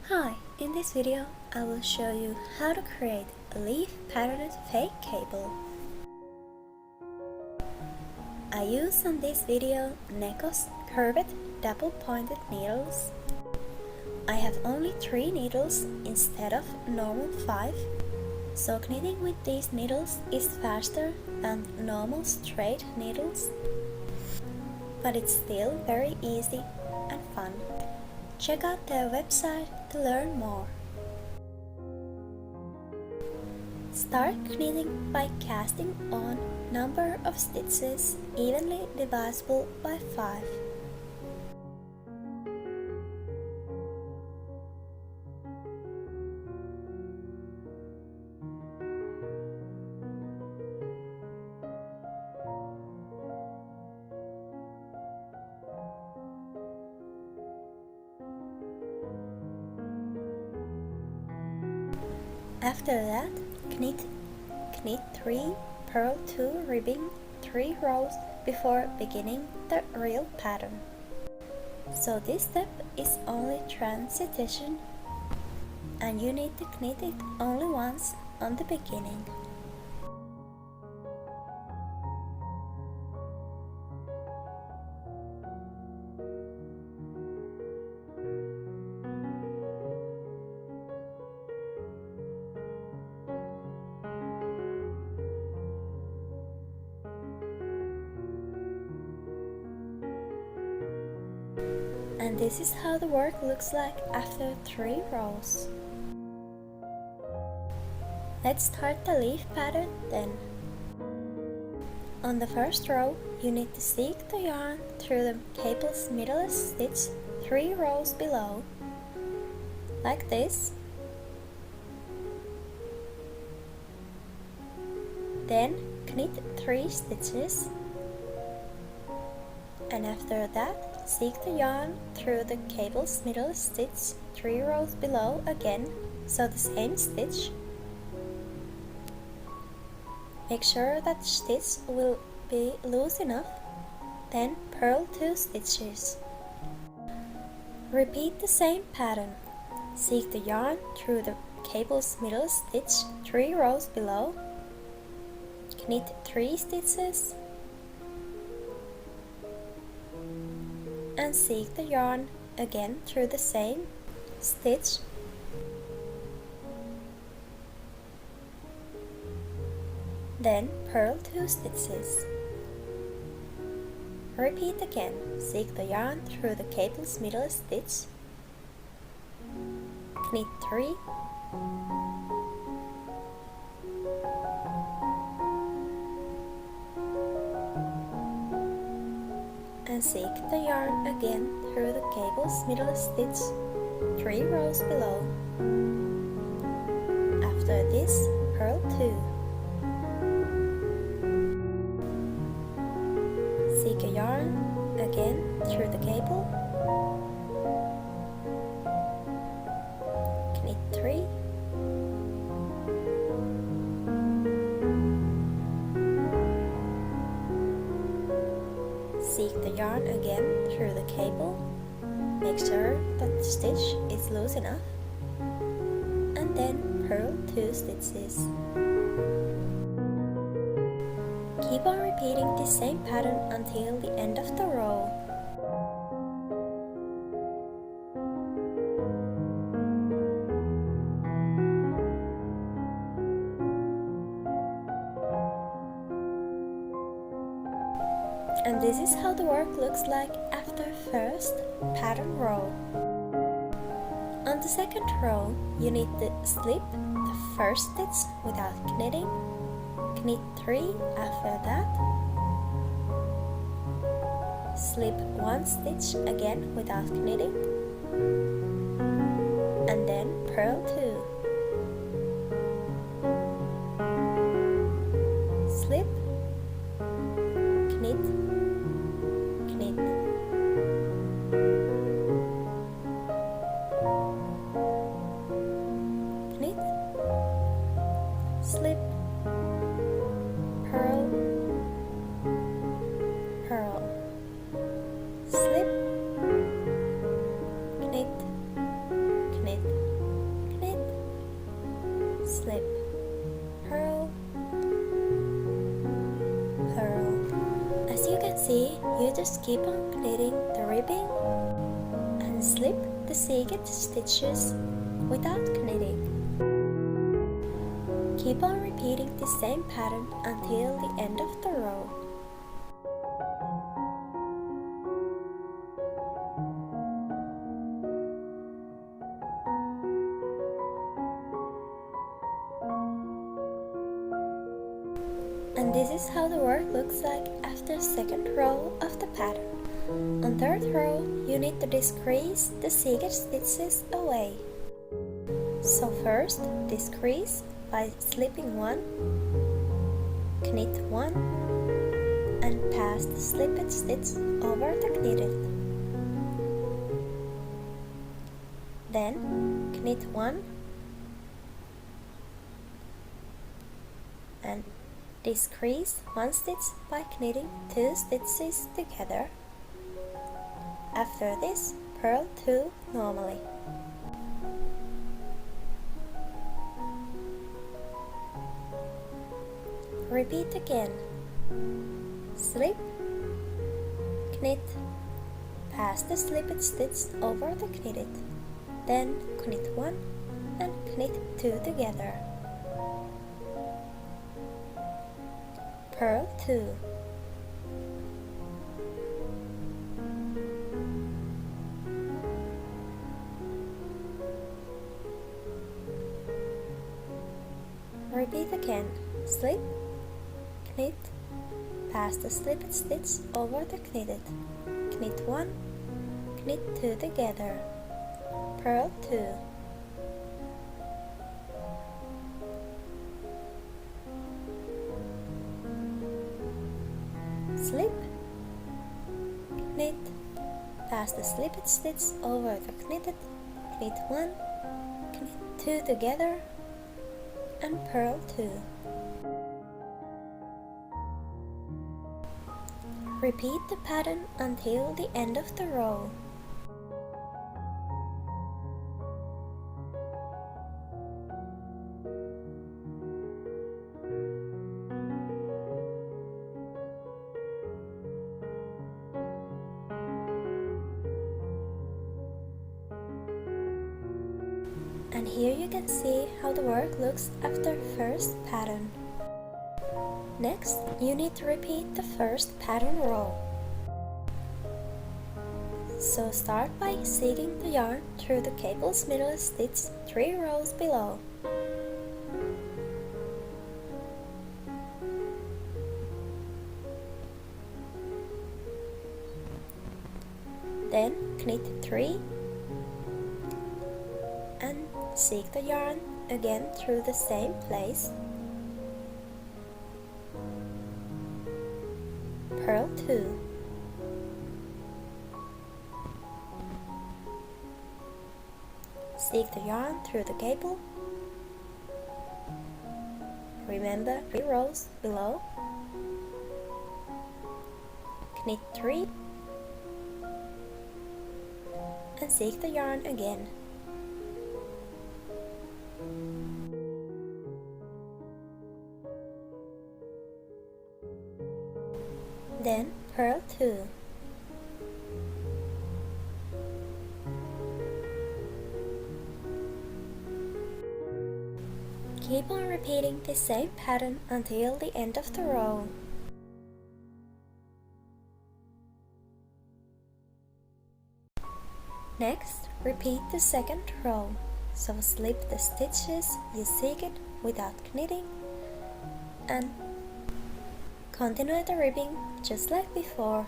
Hi, in this video I will show you how to create a leaf patterned fake cable. I use on this video Neko's curved double pointed needles. I have only 3 needles instead of normal 5, so knitting with these needles is faster than normal straight needles, but it's still very easy and fun. Check out their website to learn more. Start knitting by casting on number of stitches evenly divisible by 5. After that, knit 3, purl 2 ribbing 3 rows before beginning the real pattern. So this step is only transition and you need to knit it only once on the beginning. And this is how the work looks like after 3 rows. Let's start the leaf pattern then. On the first row, you need to seek the yarn through the cable's middlest stitch 3 rows below, like this. Then knit 3 stitches, and after that, seek the yarn through the cable's middle stitch 3 rows below again, so the same stitch. Make sure that stitch will be loose enough, then purl 2 stitches. Repeat the same pattern. Seek the yarn through the cable's middle stitch 3 rows below, knit 3 stitches, and seek the yarn again through the same stitch. Then purl 2 stitches. Repeat again. Seek the yarn through the cable's middle stitch, knit 3, and seek the yarn again through the cable's middle stitch 3 rows below. After this, purl 2. Seek a yarn again through the cable, knit 3, seek the yarn again through the cable, make sure that the stitch is loose enough, and then purl 2 stitches. Keep on repeating the same pattern until the end of the row. And this is how the work looks like after first pattern row. On the second row, you need to slip the first stitch without knitting, knit 3 after that, slip 1 stitch again without knitting, and then purl 2, slip, knit, knit, knit, slip, purl, purl, slip, knit, knit, just keep on knitting the ribbing and slip the seated stitches without knitting. Keep on repeating the same pattern until the end of the row. And this is how the work looks like after second row of the pattern. On third row, you need to decrease the seated stitches away. So first, decrease by slipping one, knit one, and pass the slipped stitch over the knitted. Then, knit one, and decrease one stitch by knitting two stitches together. After this, purl two normally. Repeat again. Slip, knit, pass the slipped stitch over the knitted. Then knit one and knit two together. Purl two. Repeat again. Slip, knit, pass the slipped stitch over the knitted. Knit one, knit two together. Purl two. Slip, knit, pass the slipped stitch over the knitted, knit one, knit two together, and purl two. Repeat the pattern until the end of the row. And here you can see how the work looks after first pattern. Next, you need to repeat the first pattern row. So start by seating the yarn through the cable's middle stitch 3 rows below. Then knit 3 and seek the yarn again through the same place. Purl 2. Seek the yarn through the cable. Remember 3 rows below. Knit 3 and seek the yarn again. Then purl 2. Keep on repeating the same pattern until the end of the row. Next, repeat the second row. So slip the stitches you seeked without knitting and continue the ribbing just like before.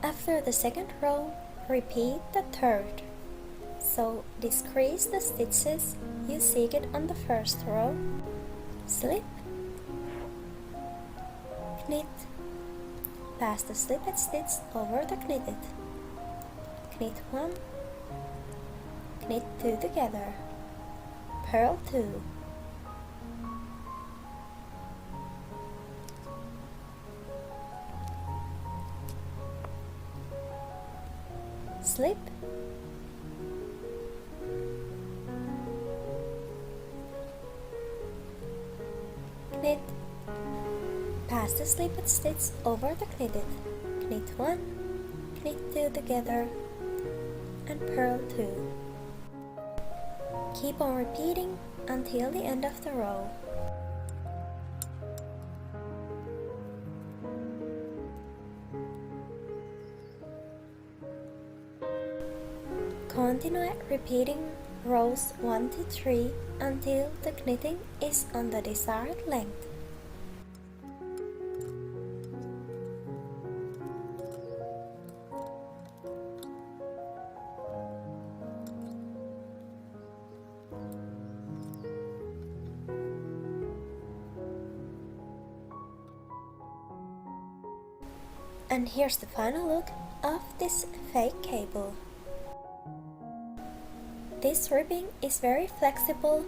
After the second row, repeat the third. So decrease the stitches you seated on the first row, slip, knit, pass the slipped stitch over the knitted, knit 1, knit 2 together, purl 2, slip, knit, pass the slipped stitch over the knitted, knit 1, knit 2 together, and purl 2. Keep on repeating until the end of the row. Continue repeating rows 1 to 3 until the knitting is on the desired length. And here's the final look of this fake cable. This ribbing is very flexible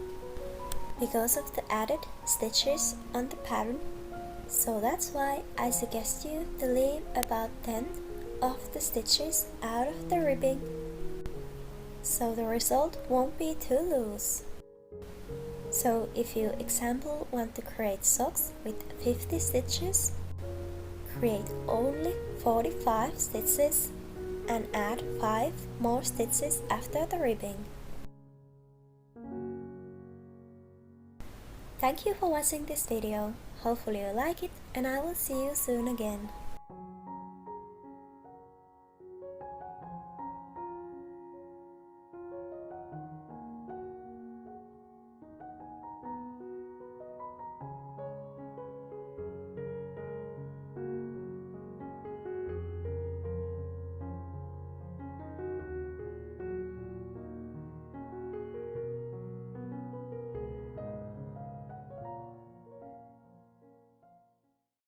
because of the added stitches on the pattern, so that's why I suggest you to leave about 10 of the stitches out of the ribbing, so the result won't be too loose. So if you, example, want to create socks with 50 stitches, create only 45 stitches and add 5 more stitches after the ribbing. Thank you for watching this video. Hopefully you like it, and I will see you soon again.